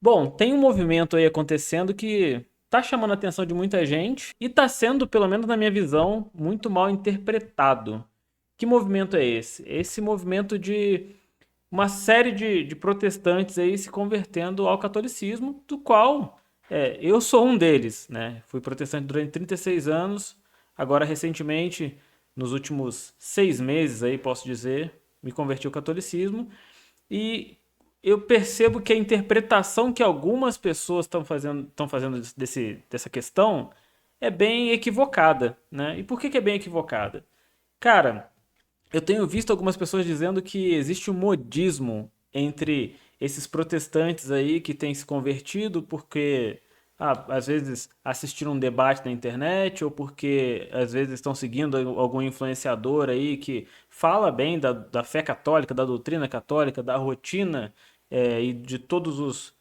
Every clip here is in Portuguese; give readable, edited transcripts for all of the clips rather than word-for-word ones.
Bom, tem um movimento aí acontecendo que tá chamando a atenção de muita gente e tá sendo, pelo menos na minha visão, muito mal interpretado. Que movimento é esse? Esse movimento de uma série de protestantes aí se convertendo ao catolicismo, do qual eu sou um deles, né? Fui protestante durante 36 anos, agora recentemente, nos últimos 6 meses aí, posso dizer, me converti ao catolicismo e eu percebo que a interpretação que algumas pessoas estão fazendo dessa questão é bem equivocada, né? E por que é bem equivocada? Cara, eu tenho visto algumas pessoas dizendo que existe um modismo entre esses protestantes aí que têm se convertido porque às vezes assistiram um debate na internet ou porque às vezes estão seguindo algum influenciador aí que fala bem da fé católica, da doutrina católica, da rotina e de todos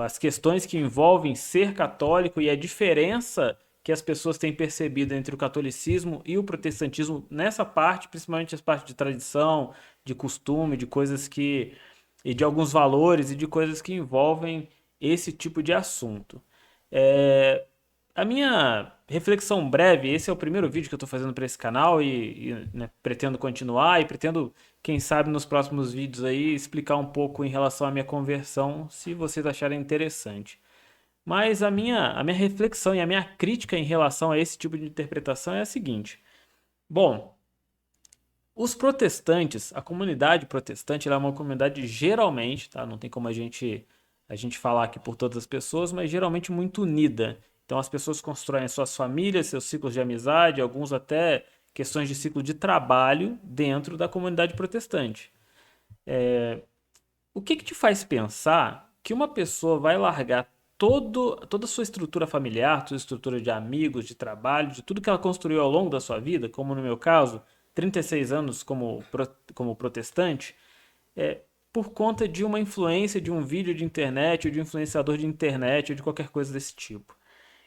as questões que envolvem ser católico e a diferença que as pessoas têm percebido entre o catolicismo e o protestantismo nessa parte, principalmente as partes de tradição, de costume, de coisas que e de alguns valores e de coisas que envolvem esse tipo de assunto. É, a minha reflexão breve, esse é o primeiro vídeo que eu estou fazendo para esse canal e pretendo continuar e pretendo, quem sabe, nos próximos vídeos aí explicar um pouco em relação à minha conversão, se vocês acharem interessante. Mas a minha reflexão e a minha crítica em relação a esse tipo de interpretação é a seguinte: bom, os protestantes, a comunidade protestante, ela é uma comunidade geralmente, tá? Não tem como a gente falar aqui por todas as pessoas, mas geralmente muito unida. Então as pessoas constroem suas famílias, seus ciclos de amizade, alguns até questões de ciclo de trabalho dentro da comunidade protestante. O que te faz pensar que uma pessoa vai largar toda a sua estrutura familiar, sua estrutura de amigos, de trabalho, de tudo que ela construiu ao longo da sua vida, como no meu caso, 36 anos como protestante, é, por conta de uma influência de um vídeo de internet, ou de um influenciador de internet, ou de qualquer coisa desse tipo?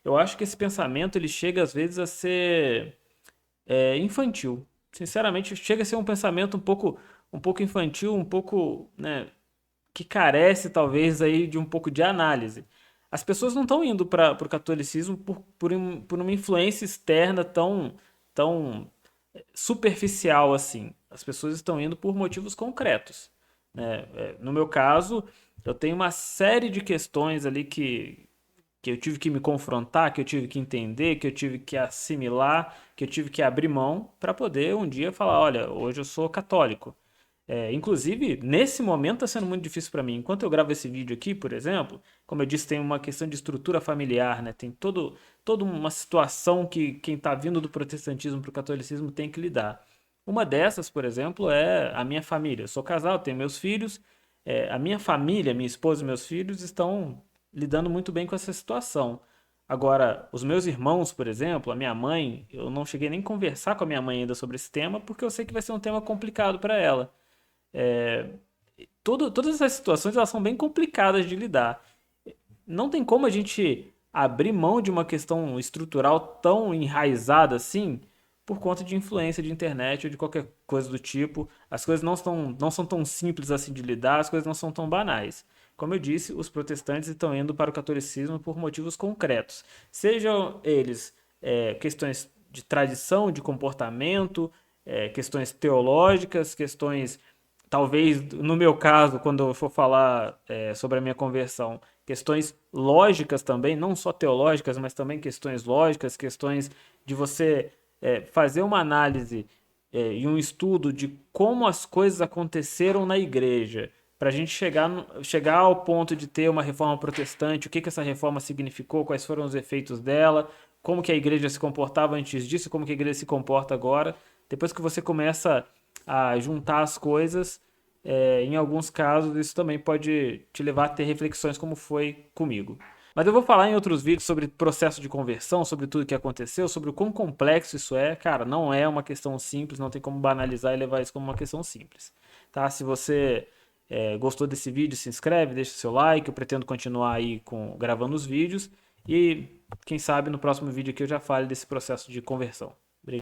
Eu acho que esse pensamento ele chega às vezes a ser infantil. Sinceramente, chega a ser um pensamento um pouco infantil, um pouco, né, que carece talvez aí de um pouco de análise. As pessoas não estão indo para o catolicismo por uma influência externa tão superficial assim. As pessoas estão indo por motivos concretos, né? No meu caso, eu tenho uma série de questões ali que eu tive que me confrontar, que eu tive que entender, que eu tive que assimilar, que eu tive que abrir mão para poder um dia falar, olha, hoje eu sou católico. Inclusive, nesse momento está sendo muito difícil para mim. Enquanto eu gravo esse vídeo aqui, por exemplo, como eu disse, tem uma questão de estrutura familiar, né? Tem toda uma situação que quem está vindo do protestantismo para o catolicismo tem que lidar. Uma dessas, por exemplo, é a minha família. Eu sou casado, tenho meus filhos. A minha família, minha esposa e meus filhos estão lidando muito bem com essa situação. Agora, os meus irmãos, por exemplo, a minha mãe, eu não cheguei nem a conversar com a minha mãe ainda sobre esse tema, porque eu sei que vai ser um tema complicado para ela. Todas essas situações elas são bem complicadas de lidar. Não tem como a gente abrir mão de uma questão estrutural tão enraizada assim por conta de influência de internet ou de qualquer coisa do tipo. As coisas não são tão simples assim de lidar, as coisas não são tão banais. Como eu disse, os protestantes estão indo para o catolicismo por motivos concretos. Sejam eles questões de tradição, de comportamento, questões teológicas, questões talvez no meu caso, quando eu for falar sobre a minha conversão, questões lógicas também, não só teológicas, mas também questões lógicas, questões de você fazer uma análise e um estudo de como as coisas aconteceram na igreja, para a gente chegar ao ponto de ter uma reforma protestante, o que essa reforma significou, quais foram os efeitos dela, como que a igreja se comportava antes disso, como que a igreja se comporta agora. Depois que você começa a juntar as coisas, em alguns casos isso também pode te levar a ter reflexões como foi comigo. Mas eu vou falar em outros vídeos sobre processo de conversão, sobre tudo que aconteceu, sobre o quão complexo isso é. Cara, não é uma questão simples, não tem como banalizar e levar isso como uma questão simples. Tá? Se você gostou desse vídeo, se inscreve, deixa o seu like, eu pretendo continuar aí gravando os vídeos e quem sabe no próximo vídeo aqui eu já fale desse processo de conversão.